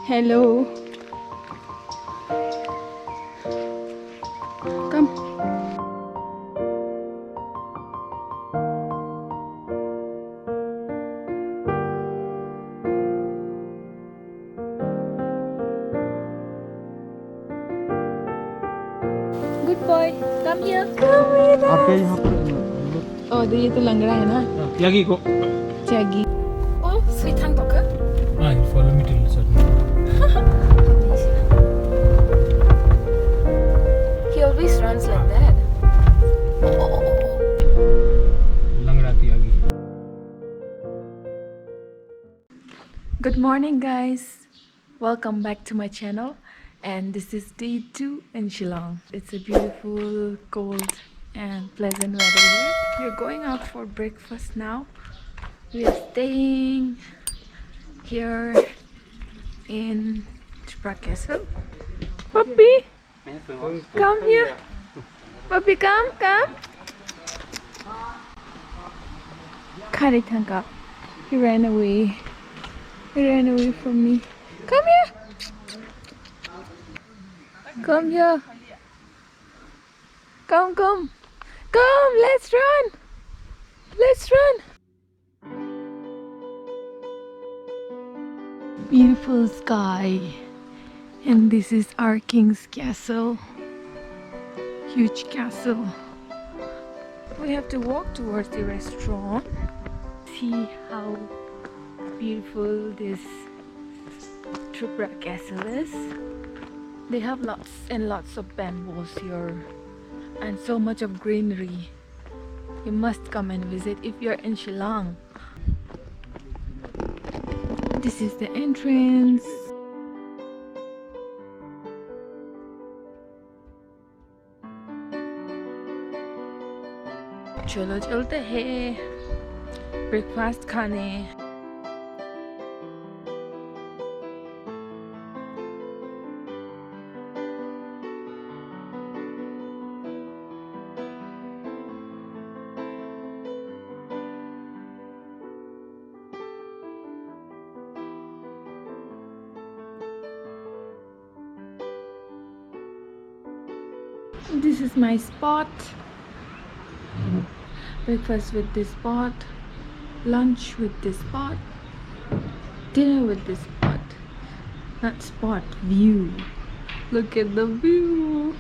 Hello. Come. Good boy. Come here. Come here. आपके यहाँ पर Oh, ये तो लंगड़ा है ना? त्यागी को Tyagi. Oh, sweet hang baka. हाँ follow me till certain He always runs like that. लंगड़ा त्यागी Good morning, guys. Welcome back to my channel. And this is day 2 in Shillong. It's a beautiful, cold, and pleasant weather here. We're going out for breakfast now. We are staying here in Tripura Castle. Puppy, come here. Puppy, come. Karitanga. He ran away. He ran away from me. Come here. Come here. Come. Come, let's run. Let's run. Beautiful sky. And this is our king's castle. Huge castle. We have to walk towards the restaurant. See how beautiful this Tripura castle is. They have lots and lots of bamboos here and so much of greenery. You must come and visit if you're in Shillong. This is the entrance. चलो चलते हैं breakfast खाने. This is my spot. Breakfast with this spot, lunch with this spot, dinner with this spot. Not spot, view. Look at the view.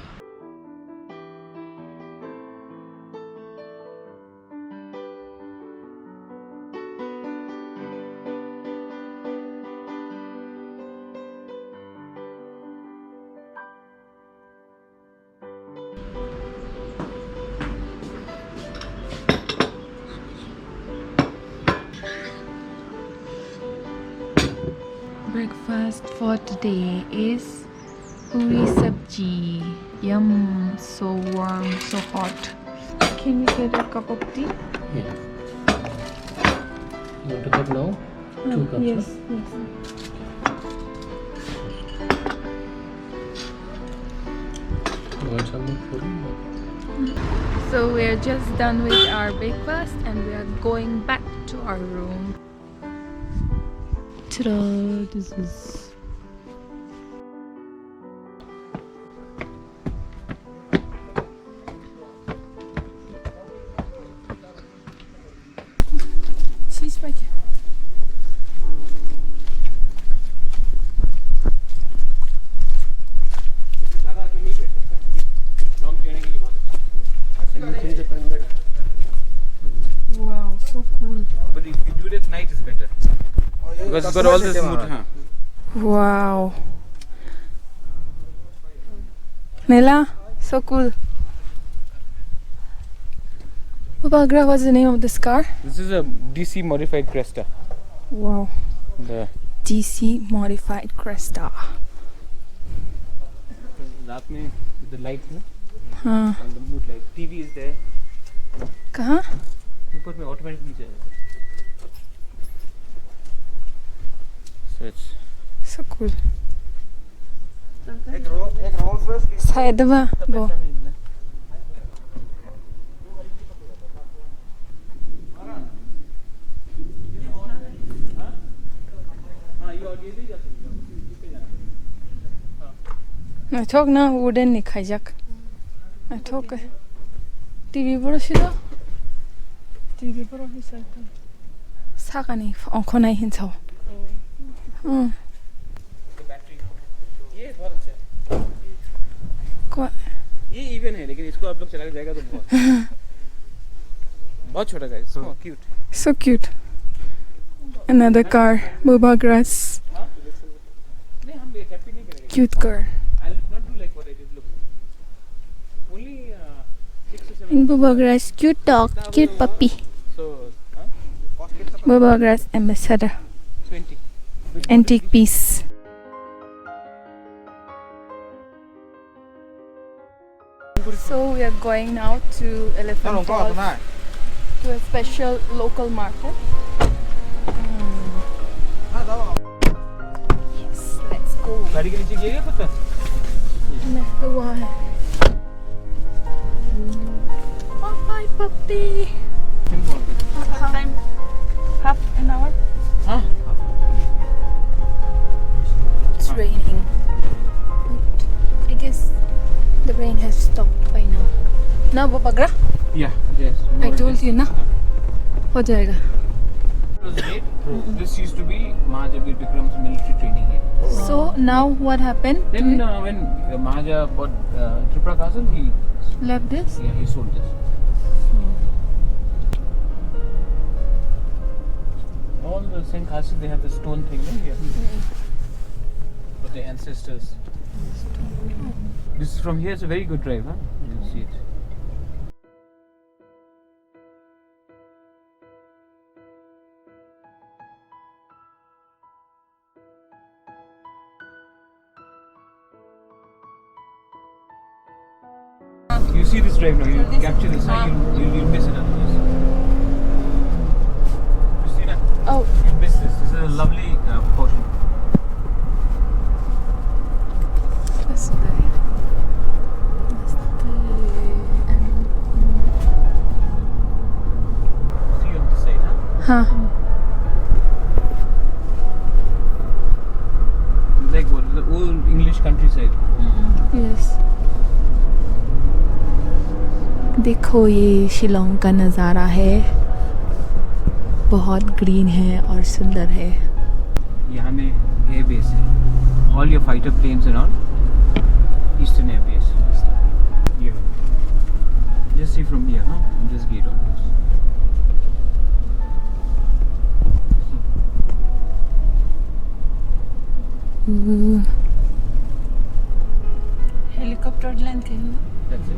Breakfast for today is puri sabji. Yum, so warm, so hot. Can we get a cup of tea? yeah you want to cup now 2 cups Yes. you want some more for you So we're just done with our breakfast and we are going back to our room. Ta-da! This is she's back here. Wow, so cool. But if you do it at night, it's better. Because it's got all this mood. Wow. Nela, so cool. Bubagra, what's the name of this car? This is a DC modified Cresta. Wow. The DC modified Cresta. रात में the lights में हाँ. and the mood light. TV is there. कहाँ? ऊपर में automatically चलेगा. So it's So cool. Side में वो. हाँ ये और ये भी जा सकते हो. I talk now wooden ni khajak. I talk. TV boro shida. TV boro hisai. Sakani onkhonai hinchao. ये बहुत अच्छा है ये इवन है लेकिन इसको आप लोग चला के जाएगा तो बहुत छोटा है small cute So cute. Another car. Bubagra's नहीं हम ये कैंपिंग नहीं करेंगे cute car. I'll not do like what I did look only 6 to 7 In Bubagra's cute dog, cute puppy. so cost कितना Bubagra's ambassador. 20 Antique piece. So we are going now to Elephant Falls to a special local market. Yes, let's go. गाड़ी के नीचे गिरेगा पता तो वहाँ है. Oh, hi puppy. Time half an hour. हाँ It's raining. But I guess the rain has stopped by now. Now Bubagra? yeah yes I told you na. हो जाएगा. This used to be Mahaja Bir Bikram's military training here. So now what happened? Then when Mahaja bought Tripura castle, he Left this? sold this. All the same castles, they have the stone thing here. For the ancestors. This from here is a very good drive, huh? You'll see it. You see this drive now, you capture this, you'll miss it otherwise. Christina, Oh, you'll miss this. This is a lovely portion. that's good. See on this side, huh? Huh. Like what? The old English countryside. Yes. देखो ये शिलोंग का नज़ारा है. बहुत green है और सुंदर है. यहाँ में एयर बेस है. All your fighter planes and all. Eastern Air Base. Here. Just see from here, huh? From this gate onwards. Helicopter land can That's it.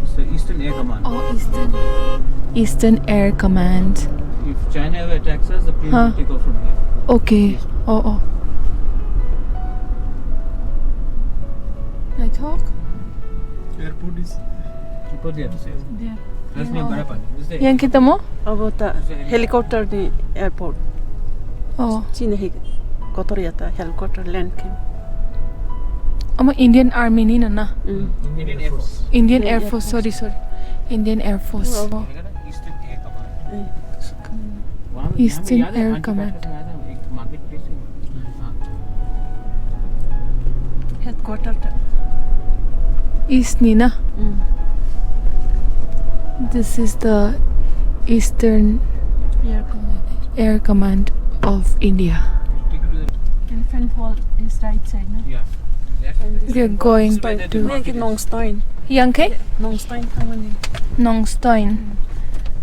It's the Eastern Air Command. Oh, Eastern Air Command. If China ever attacks us, the plane Huh. will take off from here. Okay. Oh. I talk? Airport is Tripura there to say. There. That's near Barapani. This is the Yang kita mo? About the helicopter the airport. Oh. China he kotor yata helicopter land came. Ama Indian Army ni na. Indian Air Force. Indian Yeah, Air Air Force. Force. Sorry. Indian Air Force. Oh. Eastern Air Command. वहाँ पे- Eastern यहाँ पे याद है, Air aunty Command. बैठा था, याद है, एक market place है। हाँ। Headquarter. East ni na. This is the Eastern Yeah. Air Command of India. Take it to the- Elephant Fall is right side, no? Yeah. Left. We are going Where the to Make it Nongstoin. Yangke? Nongstoin, how many?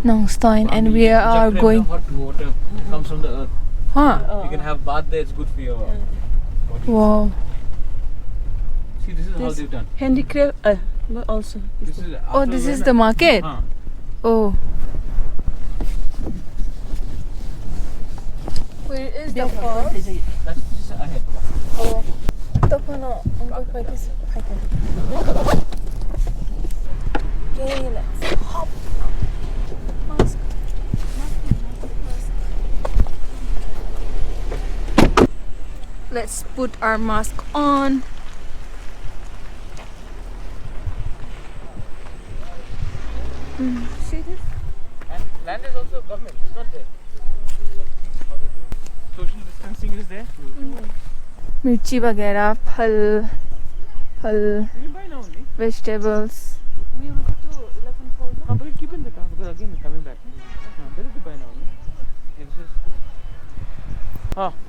Nongstoin, and we are Chakra, going. the hot water comes from the earth. Huh? You can have bath there. It's good for your body. Wow. See, this is how This- they've done. Handicraft but also. This is Oh, this is the market. Huh. Oh. Where is the falls? That's just ahead. Oh. Ito no. Ang pwede sa hiking. Okay, let's hop. Mask. Let's put our mask on. See this? And land is also government. It's not there. Social distancing is there. मिर्ची वगैरह, फल We buy now only. vegetables. We will go to 11 Falls. But we'll keep in the car because again we're coming back. There is the buy now only. Okay, this is.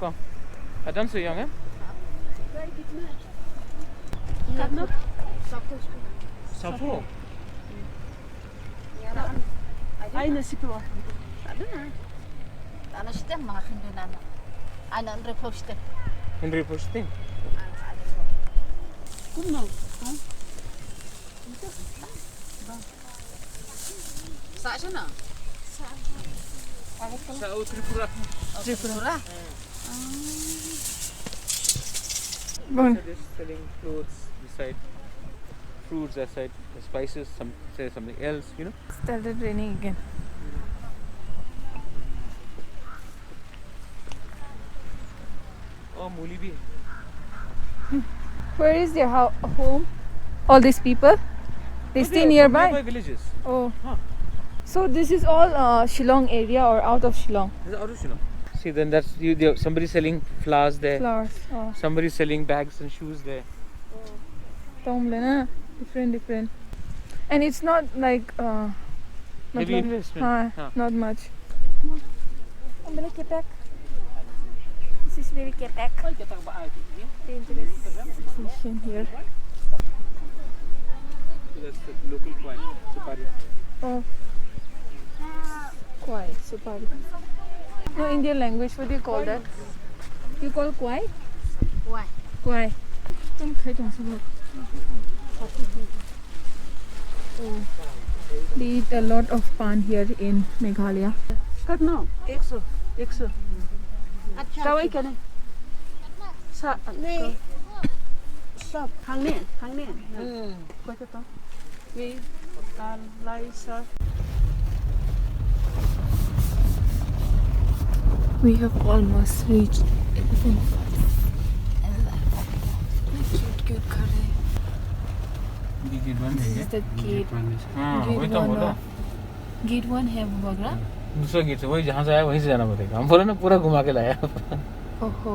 Come. Adam so young, eh? Karna? Safo. Ay, nasipo. أنا شتى ما خندنا أنا نرفوشتى Henry posting. Good no. ساشنا Sao Tripura. Tripura Bon. They're just selling clothes beside fruits aside the spices. Some say something else, you know. Started raining again. Oh, Muli bhi. Where is their home? All these people? They stay nearby? villages. Oh. Huh. So this is all Shillong area or out of Shillong? This is out of Shillong. See, then that's somebody selling flowers there. Flowers. Oh. Somebody selling bags and shoes there. Different. And it's not like Heavy matlab- investment. Huh. not much. I'm gonna get back. This is very get back. Dangerous situation here. That's the local coin. Supari. Oh. Kwai, supari. No, Indian language, what do you call that? You call kwai? Why? Kwai. Oh. They eat a lot of pan here in Meghalaya. Karna? 100. Kawai ka na? Sa... Nee. Stop. Hang niyan. Kau ka to? We... Lai sa... We have almost reached Elephant Falls. Cute car hai. Gate 1 This is the gate. वही तो बोला. Gate 1 है बुबागरा. दूसरा gate से वही जहाँ से आया वहीं से जाना पड़ेगा. हम बोले ना पूरा घुमा के लाया. ओहो.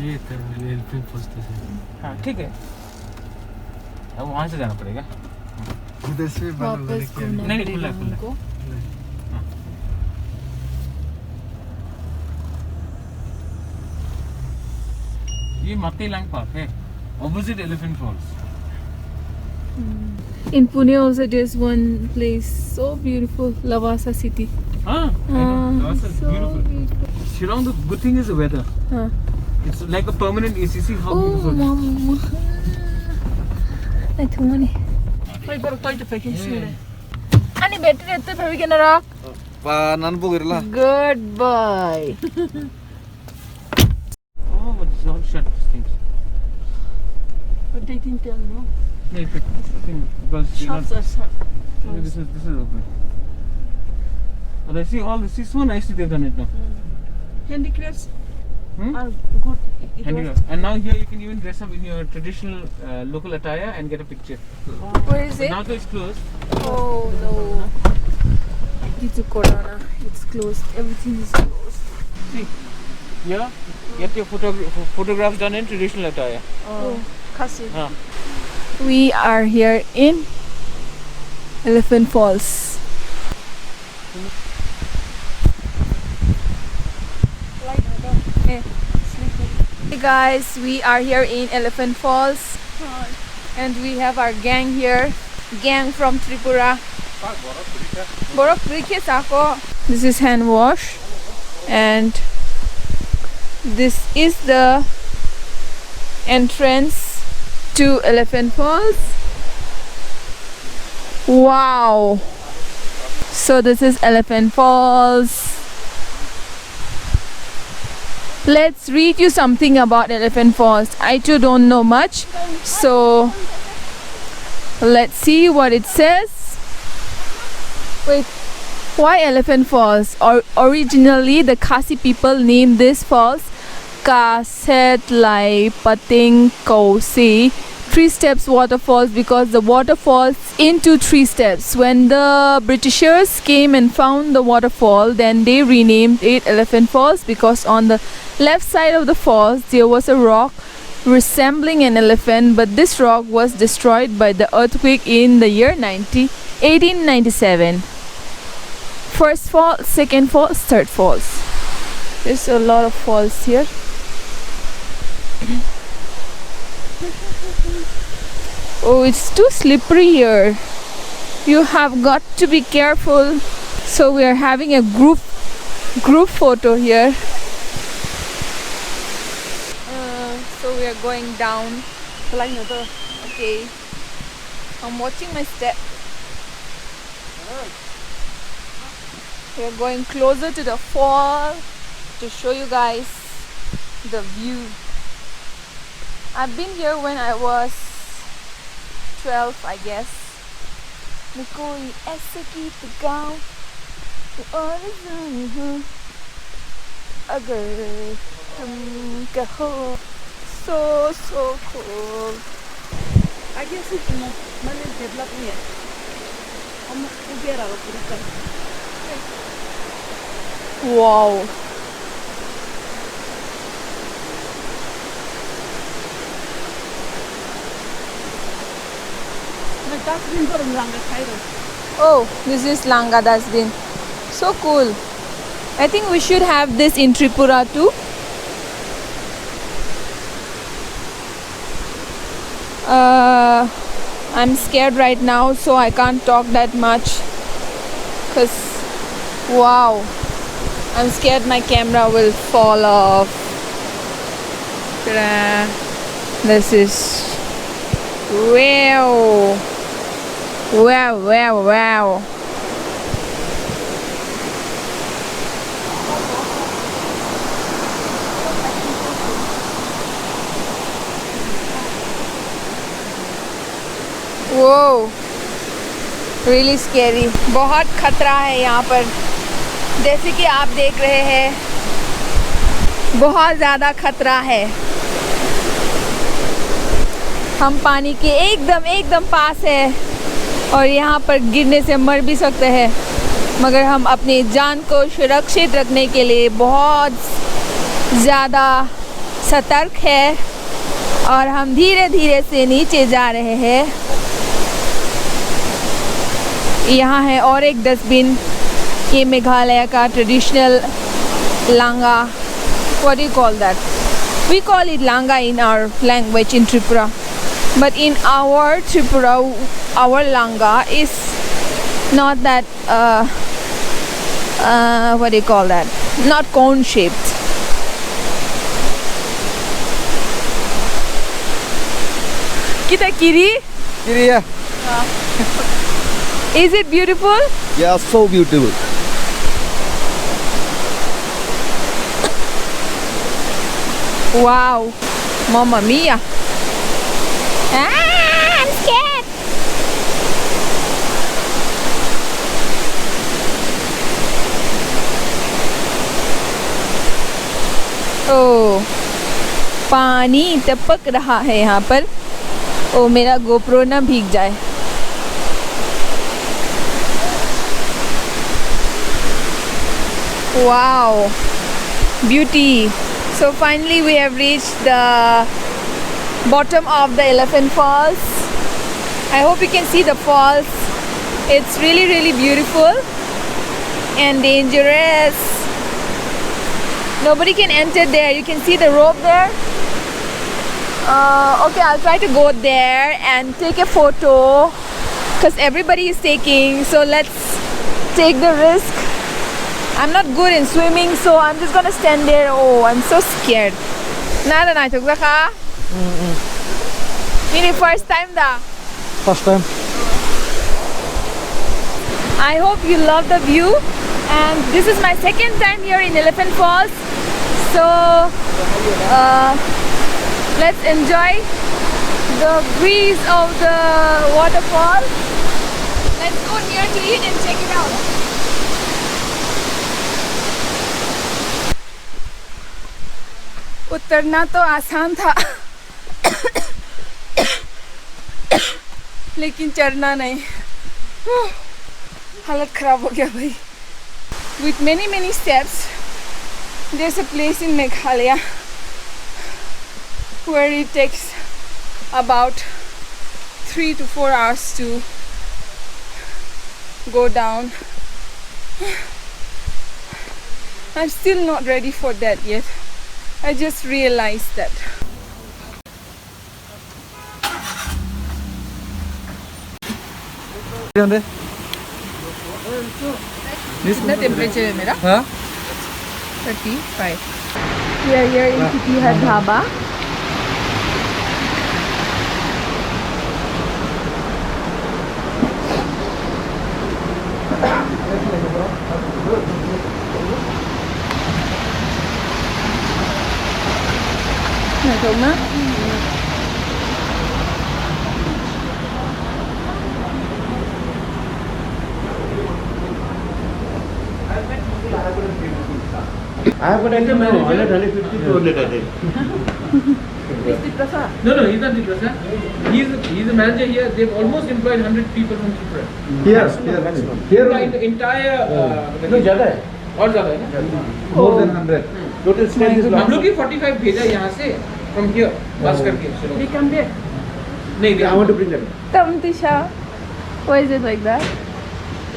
ये तो एलिफेंट फॉल्स स्टेशन. हाँ ठीक है. अब वहाँ से जाना पड़ेगा. उधर से वापस घूमना नहीं, पड़ेगा खुला है. हमको. ये Matilang Park है. Opposite Elephant Falls. In Pune also there's one place so beautiful, Lavasa city. हाँ. I know. That's so beautiful. Shillong, the good thing is the weather. Huh. It's like a permanent AC. See how Oh, beautiful. mama. I don't want it. Ay, pero tayo to packing sila. Ani battery ito bhabi kena rak. nan bogirla. Good boy. Oh, but this is all shut. These things. But they didn't tell, no? No, it's because you know, Shops are shut. this is open. But I see all this is so nicely they've done it now. Handicrafts Hmm? are good. It Handicraft. And now here you can even dress up in your traditional local attire and get a picture. Where is it? Now though it's closed. Oh no. Due to Corona, it's closed. Everything is closed. See, here get your photographs done in traditional attire. Oh, kasi. Huh. We are here in Elephant Falls. Hey guys, we are here in Elephant Falls and we have our gang here. Gang from Tripura. This is hand wash and this is the entrance to Elephant Falls. Wow! So this is Elephant Falls. Let's read you something about Elephant Falls. I too don't know much, so let's see what it says. Wait, why Elephant Falls? Originally, the Khasi people named this falls Kaset Lai Pating Kausi, 3 steps waterfalls, because the water falls into 3 steps. When the Britishers came and found the waterfall, then they renamed it Elephant Falls because on the left side of the falls there was a rock resembling an elephant, but this rock was destroyed by the earthquake in the year 1897. First fall, second falls, third falls. There's a lot of falls here. Oh, it's too slippery here. You have got to be careful. So we are having a group photo here. So we are going down. Okay. I'm watching my step. We are going closer to the fall to show you guys the view. I've been here when I was 12, I guess. कोई ऐसे गीत गाऊं और अगर तुम कहो so cool. I guess it's more developed here. Wow. Oh, this is Langda dustbin. So cool. I think we should have this in Tripura too. I'm scared right now, so I can't talk that much. Cause wow, I'm scared my camera will fall off. Ta-da. This is wow. Wow. Whoa, really scary. बहुत खतरा है यहाँ पर, जैसे कि आप देख रहे हैं, बहुत ज़्यादा खतरा है। हम पानी के एकदम पास है और यहाँ पर गिरने से मर भी सकते हैं, मगर हम अपनी जान को सुरक्षित रखने के लिए बहुत ज़्यादा सतर्क है और हम धीरे धीरे से नीचे जा रहे हैं। यहाँ है और एक डस्टबिन, ये मेघालय का ट्रेडिशनल लांगा, what do you call that? We call it langa in our language in Tripura, but in our Tripura, our langa is not that what do you call that? Not cone shaped. Kita kiri? Kiri ya. Is it beautiful? Yeah, so beautiful. Wow, Mamma Mia. Ah, I'm scared. Oh, पानी टपक रहा है यहाँ पर। ओ मेरा GoPro ना भीग जाए। Wow, beauty. So finally we have reached the bottom of the elephant falls. I hope you can see the falls. It's really beautiful and dangerous. Nobody can enter there. You can see the rope there. Okay, I'll try to go there and take a photo because everybody is taking, so let's take the risk. I'm not good in swimming, so I'm just gonna stand there. Oh, I'm so scared. Nada na chukda ka? Ini first time da. First time. I hope you love the view, and this is my second time here in Elephant Falls. So let's enjoy the breeze of the waterfall. Let's go near to it and check it out. उतरना तो आसान था लेकिन चढ़ना नहीं। हालत खराब हो गया भाई। With many steps, there's a place in Meghalaya where it takes about 3 to 4 hours to go down. I'm still not ready for that yet. I just realized that. कितना टेम्परेचर है मेरा? 35. We are here in Tiprasa dhaba. Ngon mà. I have got actually 150 to 100 I think. Is Tiprasa? No, he's not Tiprasa. He's a manager here. They've almost employed 100 people from Tripura. Here The entire no, ज़्यादा है. और ज़्यादा है ना? more than 100. Total strength is हम लोग की 45 भेजा यहाँ से from here bus करके Shillong. They come there. नहीं, I want to bring them. Tamtisha. Why is it like that?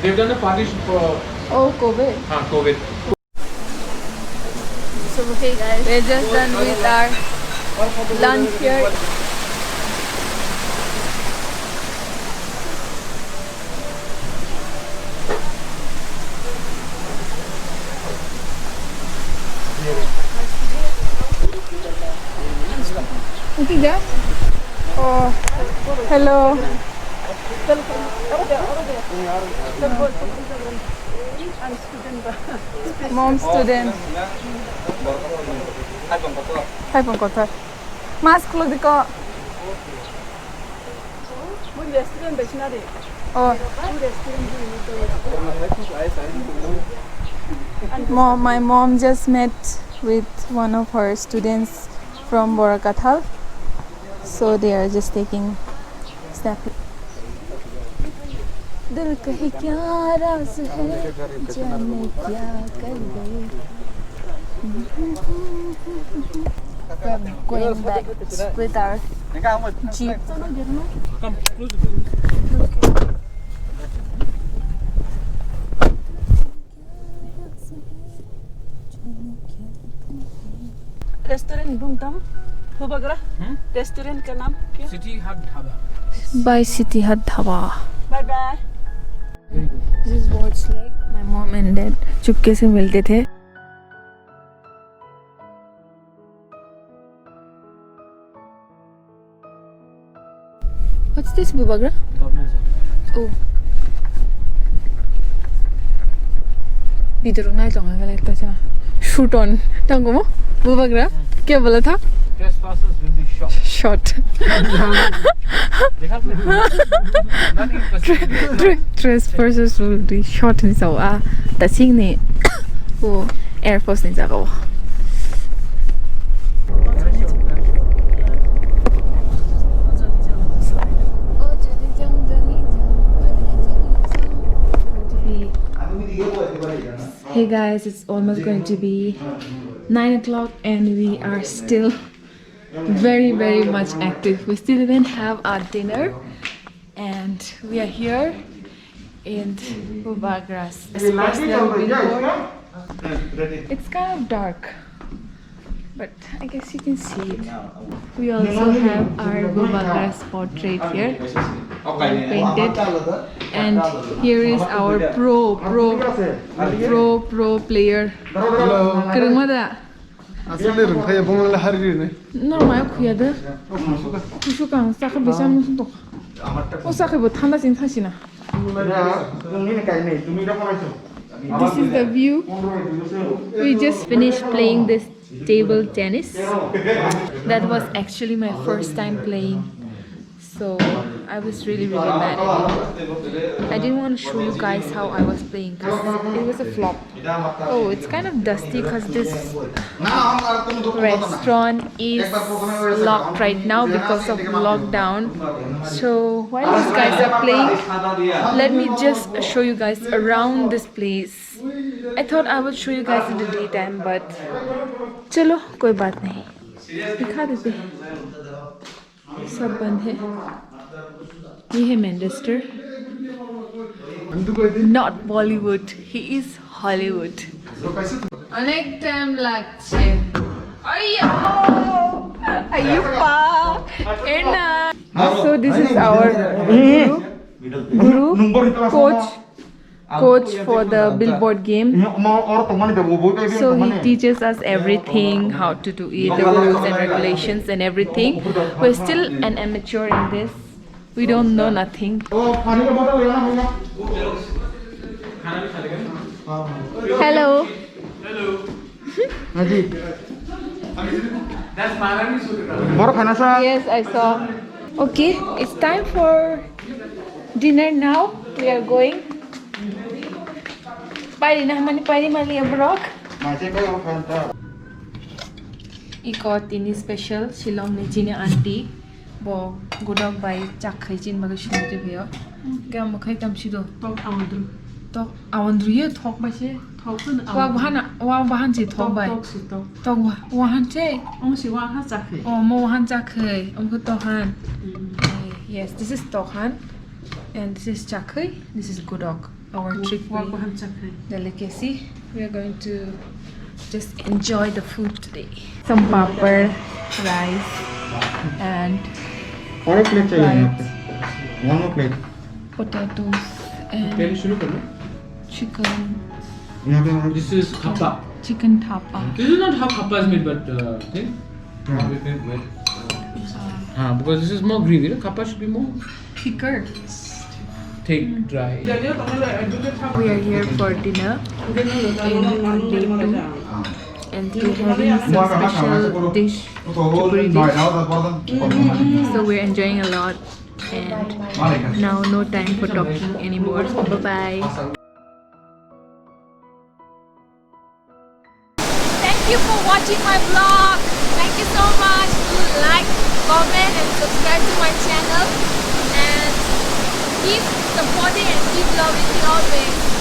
They've done a partition for Oh, COVID. COVID. So hey guys, we're just done with our lunch here. Itiga? Oh, hello. Mom student. Hai pong kotor. Mask lo diko. One restaurant Beshnari. Oh, my mom just met with one of her students from Borakathal. So they are just taking snap. दिल कहीं क्या राज है जाने क्या कर गए. We're going back with our jeep. Come close. Restaurant Bungtam. Bubagra. Restaurant का नाम क्या? City Hut Dhaba. By City Hut Dhaba. Bye bye. This is what it's like. My mom and dad चुपके से मिलते थे. What's this, Bubagra? Oh. भित्र नहीं जाऊँगा लगता है. Shoot on. टांगों में Bubagra क्या बोला था? Trespassers will be shot. Shot. Trespassers will be shot ni sao ah. Ta sing ni. Oh, Air Force ni jago. Hey guys, it's almost going to be 9 o'clock and we are still very much active. We still didn't have our dinner and we are here in Bubagra's personal window. It's kind of dark, but I guess you can see it. We also have our Bubagra's portrait here, painted, and here is our pro player. Hello. Normal kuyada. Kusukang sakit bisa musuh. Oh sakit buat tanda sini thasina. This is the view. We just finished playing this table tennis. That was actually my first time playing. So I was really bad at it. I didn't want to show you guys how I was playing because it was a flop. Oh, it's kind of dusty because this restaurant is locked right now because of lockdown. So while these guys are playing, let me just show you guys around this place. I thought I would show you guys in the daytime, but chalo, koi baat nahi. दिखा देते सब बंद है ये है Manchester not Bollywood he is Hollywood अनेक time लागছে अय्यो अय्युप्पा एना so this is our guru coach for the billboard game. So he teaches us everything, how to do it, the rules and regulations and everything. We're still an amateur in this. We don't know nothing. Hello. Yes, I saw. Okay, it's time for dinner now. We are going. Pwede na naman pwede mali abrok. Iko tini special Shillong ni Jine auntie. Bo godok bai chakhai chin baga shunute bhiyo. Gam makhai tamsido. Tok awandru. Tok awandru ye thok ba se. Tok kun wa bahan je thok bai. tok si tok. Tok wa han che. Ong si wa ha chakhe. Oh mo han chakhai. Om ko tohan. Yes, this is tohan and this is chakhai. This is godok. Our Tripura delicacy. We are going to just enjoy the food today. Some papad, rice, and और एक plate चाहिए यहाँ पे one more plate potatoes and chicken. यहाँ पे This is kappa. Chicken thapa. This is not how kappa is made, but thing. Because this is more greeny. Kappa should be more Thicker. thick, dry. We are here for dinner in day 2 and we're having some special dish, Tripuri dish. So we're enjoying a lot and now no time for talking anymore. Bye bye. Thank you for watching my vlog. Thank you so much. Like, comment and subscribe to my channel and keep supporting and keep loving me always.